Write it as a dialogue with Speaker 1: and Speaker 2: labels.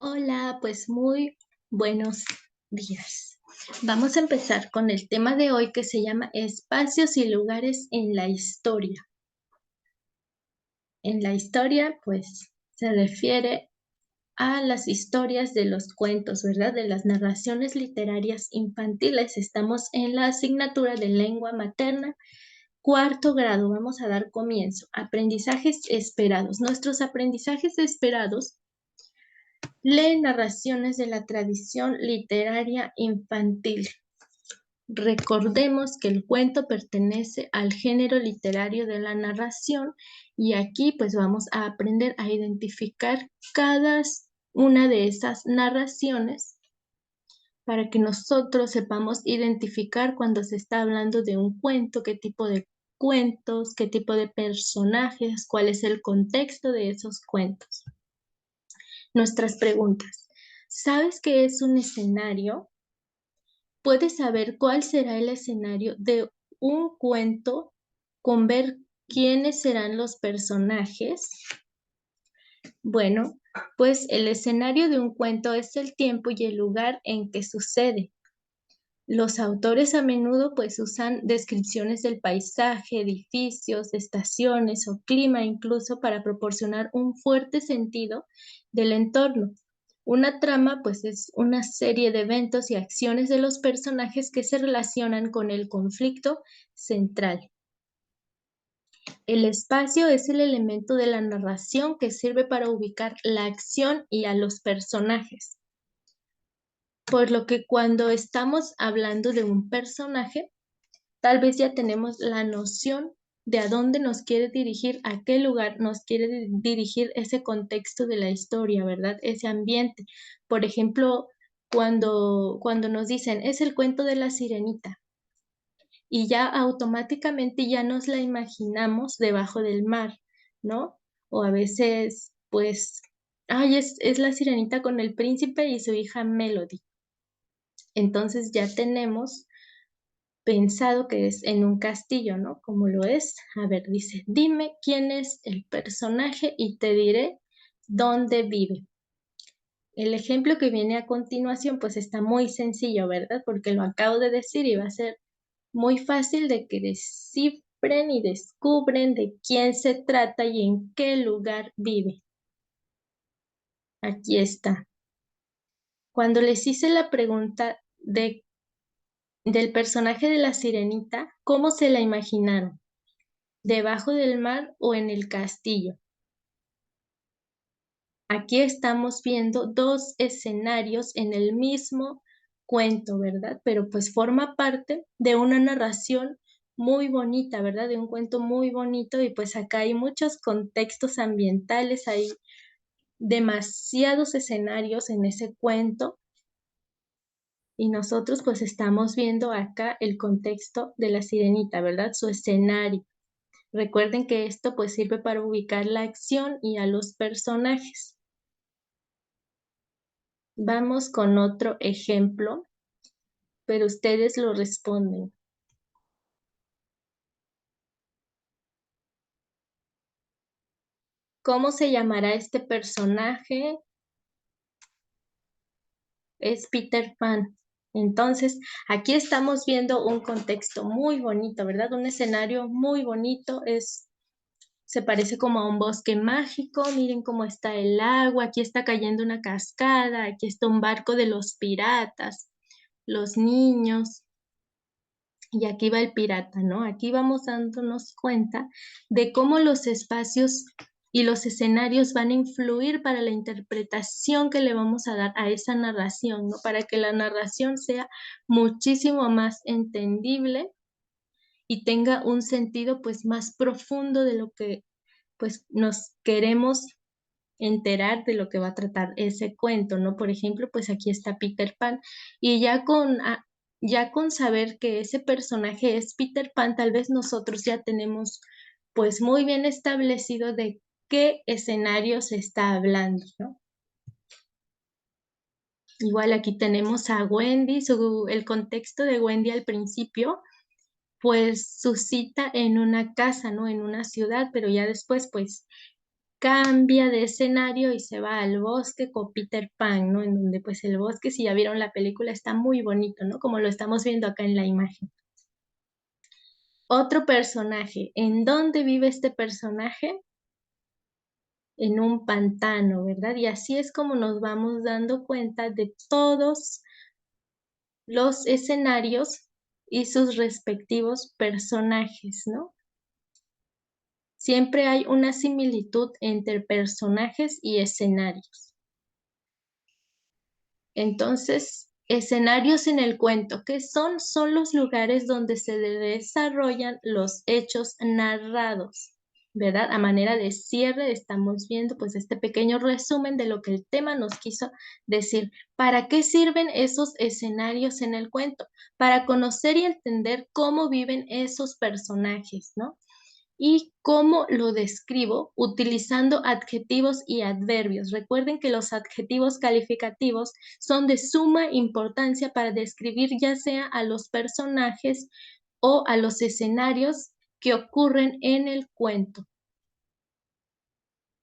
Speaker 1: Hola, pues muy buenos días. Vamos a empezar con el tema de hoy que se llama espacios y lugares en la historia. En la historia, pues se refiere a las historias de los cuentos, ¿verdad? De las narraciones literarias infantiles. Estamos en la asignatura de lengua materna, cuarto grado. Vamos a dar comienzo. Aprendizajes esperados. Nuestros aprendizajes esperados. Lee narraciones de la tradición literaria infantil. Recordemos que el cuento pertenece al género literario de la narración y aquí pues vamos a aprender a identificar cada una de esas narraciones para que nosotros sepamos identificar cuando se está hablando de un cuento, qué tipo de cuentos, qué tipo de personajes, cuál es el contexto de esos cuentos. Nuestras preguntas. ¿Sabes qué es un escenario? ¿Puedes saber cuál será el escenario de un cuento con ver quiénes serán los personajes? Bueno, pues el escenario de un cuento es el tiempo y el lugar en que sucede. Los autores a menudo pues usan descripciones del paisaje, edificios, estaciones o clima incluso para proporcionar un fuerte sentido del entorno. Una trama pues es una serie de eventos y acciones de los personajes que se relacionan con el conflicto central. El espacio es el elemento de la narración que sirve para ubicar la acción y a los personajes. Por lo que cuando estamos hablando de un personaje, tal vez ya tenemos la noción de a dónde nos quiere dirigir, a qué lugar nos quiere dirigir ese contexto de la historia, ¿verdad? Ese ambiente. Por ejemplo, cuando nos dicen, es el cuento de la sirenita, y ya automáticamente ya nos la imaginamos debajo del mar, ¿no? O a veces, pues, ay, es la sirenita con el príncipe y su hija Melody. Entonces ya tenemos pensado que es en un castillo, ¿no? Como lo es. A ver, dice, dime quién es el personaje y te diré dónde vive. El ejemplo que viene a continuación, pues está muy sencillo, ¿verdad? Porque lo acabo de decir y va a ser muy fácil de que descifren y descubren de quién se trata y en qué lugar vive. Aquí está. Cuando les hice la pregunta del personaje de la sirenita, ¿cómo se la imaginaron? ¿Debajo del mar o en el castillo? Aquí estamos viendo dos escenarios en el mismo cuento, ¿verdad? Pero pues forma parte de una narración muy bonita, ¿verdad? De un cuento muy bonito y pues acá hay muchos contextos ambientales, hay demasiados escenarios en ese cuento y nosotros pues estamos viendo acá el contexto de la sirenita, ¿verdad? Su escenario. Recuerden que esto pues sirve para ubicar la acción y a los personajes. Vamos con otro ejemplo, pero ustedes lo responden. ¿Cómo se llamará este personaje? Es Peter Pan. Entonces, aquí estamos viendo un contexto muy bonito, ¿verdad? Un escenario muy bonito, se parece como a un bosque mágico, miren cómo está el agua, aquí está cayendo una cascada, aquí está un barco de los piratas, los niños, y aquí va el pirata, ¿no? Aquí vamos dándonos cuenta de cómo los espacios y los escenarios van a influir para la interpretación que le vamos a dar a esa narración, ¿no? Para que la narración sea muchísimo más entendible y tenga un sentido pues más profundo de lo que pues nos queremos enterar de lo que va a tratar ese cuento, ¿no? Por ejemplo, pues aquí está Peter Pan y ya con saber que ese personaje es Peter Pan, tal vez nosotros ya tenemos pues muy bien establecido de qué escenario se está hablando, ¿no? Igual aquí tenemos a Wendy, el contexto de Wendy al principio, pues suscita en una casa, ¿no? En una ciudad, pero ya después pues cambia de escenario y se va al bosque con Peter Pan, ¿no? En donde, pues, el bosque, si ya vieron la película, está muy bonito, ¿no? Como lo estamos viendo acá en la imagen. Otro personaje, ¿en dónde vive este personaje? En un pantano, ¿verdad? Y así es como nos vamos dando cuenta de todos los escenarios y sus respectivos personajes, ¿no? Siempre hay una similitud entre personajes y escenarios. Entonces, escenarios en el cuento, ¿qué son? Son los lugares donde se desarrollan los hechos narrados, ¿verdad? A manera de cierre estamos viendo pues este pequeño resumen de lo que el tema nos quiso decir. ¿Para qué sirven esos escenarios en el cuento? Para conocer y entender cómo viven esos personajes, ¿no? ¿Y cómo lo describo? Utilizando adjetivos y adverbios. Recuerden que los adjetivos calificativos son de suma importancia para describir ya sea a los personajes o a los escenarios que ocurren en el cuento.